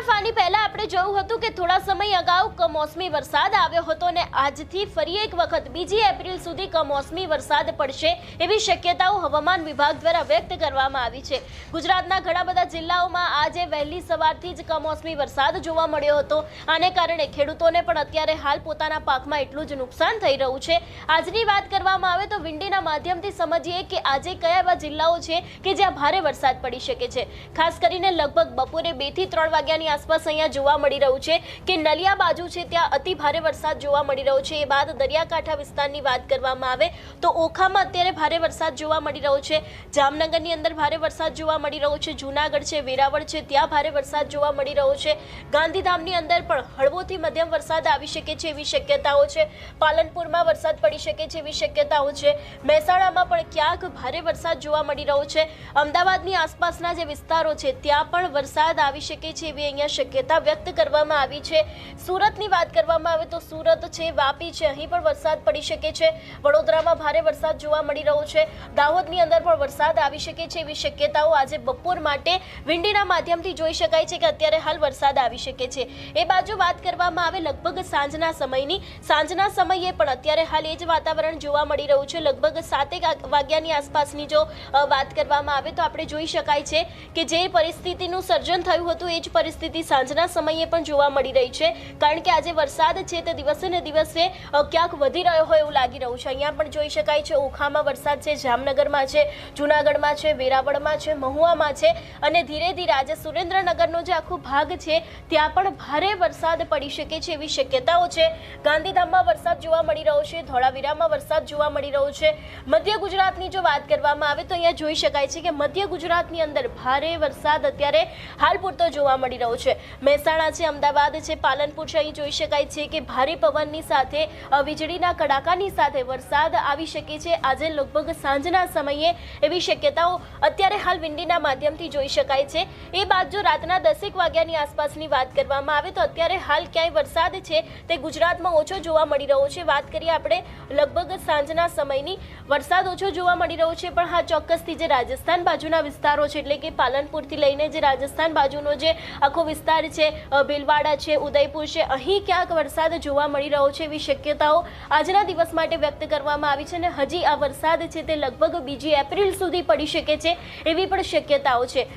ફાની પહેલા આપણે જોયું હતું કે થોડા સમય અગાઉ કમોસમી વરસાદ આવ્યો હતો અને આજથી ફરી એક વખત બીજી એપ્રિલ સુધી કમોસમી વરસાદ પડશે એવી શક્યતાઓ હવામાન વિભાગ દ્વારા વ્યક્ત કરવામાં આવી છે। ગુજરાતના ઘણા બધા જિલ્લાઓમાં આજે વહેલી સવારથી જ કમોસમી વરસાદ જોવા મળ્યો હતો। આને કારણે ખેડૂતોને પણ અત્યારે હાલ પોતાના પાકમાં એટલું જ નુકસાન થઈ રહ્યું છે। આજની વાત કરવામાં આવે તો વિંડીના માધ્યમથી સમજીએ કે આજે કયા એવા જિલ્લાઓ છે કે જ્યાં ભારે વરસાદ પડી શકે છે। ખાસ કરીને લગભગ બપોરે 2 થી 3 વાગ્યાની આસપાસ અહીંયા જોવા મળી રહ્યું છે કે નલિયા બાજુ છે ત્યાં અતિ ભારે વરસાદ જોવા મળી રહ્યો છે। એ બાદ દરિયાકાંઠા વિસ્તારની વાત કરવામાં આવે તો ઓખામાં અત્યારે ભારે વરસાદ જોવા મળી રહ્યો છે। જામનગરની અંદર ભારે વરસાદ જોવા મળી રહ્યો છે। જૂનાગઢ છે, વેરાવળ છે, ત્યાં ભારે વરસાદ જોવા મળી રહ્યો છે। ગાંધીધામની અંદર પણ હળવોથી મધ્યમ વરસાદ આવી શકે છે એવી શક્યતાઓ છે। પાલનપુરમાં વરસાદ પડી શકે છે એવી શક્યતાઓ છે। મહેસાણામાં પણ ક્યાંક ભારે વરસાદ જોવા મળી રહ્યો છે। અમદાવાદની આસપાસના જે વિસ્તારો છે ત્યાં પણ વરસાદ આવી શકે છે એવી અહીંયા શક્યતા વ્યક્ત કરવામાં આવી છે। સુરતની વાત કરવામાં આવે તો સુરત છે, વાપી છે, અહીં પણ વરસાદ પડી શકે છે। વડોદરામાં ભારે વરસાદ જોવા મળી રહ્યો છે। દાહોદની અંદર પણ વરસાદ આવી શકે છે એવી શક્યતાઓ આજે બપોર માટે વિંડીના માધ્યમથી જોઈ શકાય છે કે અત્યારે હાલ વરસાદ આવી શકે છે। એ બાજુ વાત કરવામાં આવે લગભગ સાંજના સમયે પણ અત્યારે હાલ એ જ વાતાવરણ જોવા મળી રહ્યું છે। લગભગ 7 વાગ્યાની આસપાસની જો વાત કરવામાં આવે તો આપણે જોઈ શકાય છે કે જે પરિસ્થિતિનું સર્જન થયું હતું એ જ પરિસ્થિતિ સાંજના સમયે પણ જોવા મળી રહી છે। કારણ કે આજે વરસાદ છે તે દિવસે ને દિવસે ક્યાંક વધી રહ્યો હોય એવું લાગી રહ્યું છે। અહીંયા પણ જોઈ શકાય છે ઓખામાં વરસાદ છે, જામનગરમાં છે, જૂનાગઢમાં છે, વેરાવળમાં છે, મહુવામાં છે અને ધીરે ધીરે આજે સુરેન્દ્રનગરનો જે આખો ભાગ છે ત્યાં પણ ભારે વરસાદ પડી શકે છે એવી શક્યતાઓ છે। ગાંધીધામમાં વરસાદ જોવા મળી રહ્યો છે, ધોળાવીરામાં વરસાદ જોવા મળી રહ્યો છે। મધ્ય ગુજરાતની જો વાત કરવામાં આવે તો અહીંયા જોઈ શકાય છે કે મધ્ય ગુજરાતની અંદર ભારે વરસાદ અત્યારે હાલ પૂરતો જોવા મળી રહ્યો છે। મહેસાણા છે, અમદાવાદ છે, પાલનપુર છે, અહીં જોઈ શકાય છે કે ભારે પવનની સાથે વીજળીના કડાકાની સાથે વરસાદ આવી શકે છે આજે લગભગ સાંજના સમયે એવી શક્યતાઓ અત્યારે હાલ વિંડીના માધ્યમથી જોઈ શકાય છે। એ બાદ જો રાતના 10 વાગ્યાની આસપાસની વાત કરવામાં આવે તો અત્યારે હાલ ક્યાંય વરસાદ છે તે ગુજરાતમાં ઓછો જોવા મળી રહ્યો છે। વાત કરીએ આપણે લગભગ સાંજના સમયની, વરસાદ ઓછો જોવા મળી રહ્યો છે પણ હા ચોક્કસથી જે રાજસ્થાન બાજુના વિસ્તારો છે એટલે કે પાલનપુરથી લઈને જે રાજસ્થાન બાજુનો જે આખો વિસ્તાર છે, ભીલવાડા છે, ઉદયપુર છે, અહીં ક્યાંક વરસાદ જોવા મળી રહ્યો છે એવી શક્યતાઓ આજના દિવસ માટે વ્યક્ત કરવામાં આવી છે અને હજી આ વરસાદ છે તે લગભગ બીજી એપ્રિલ સુધી પડી શકે છે એવી પણ શક્યતાઓ છે।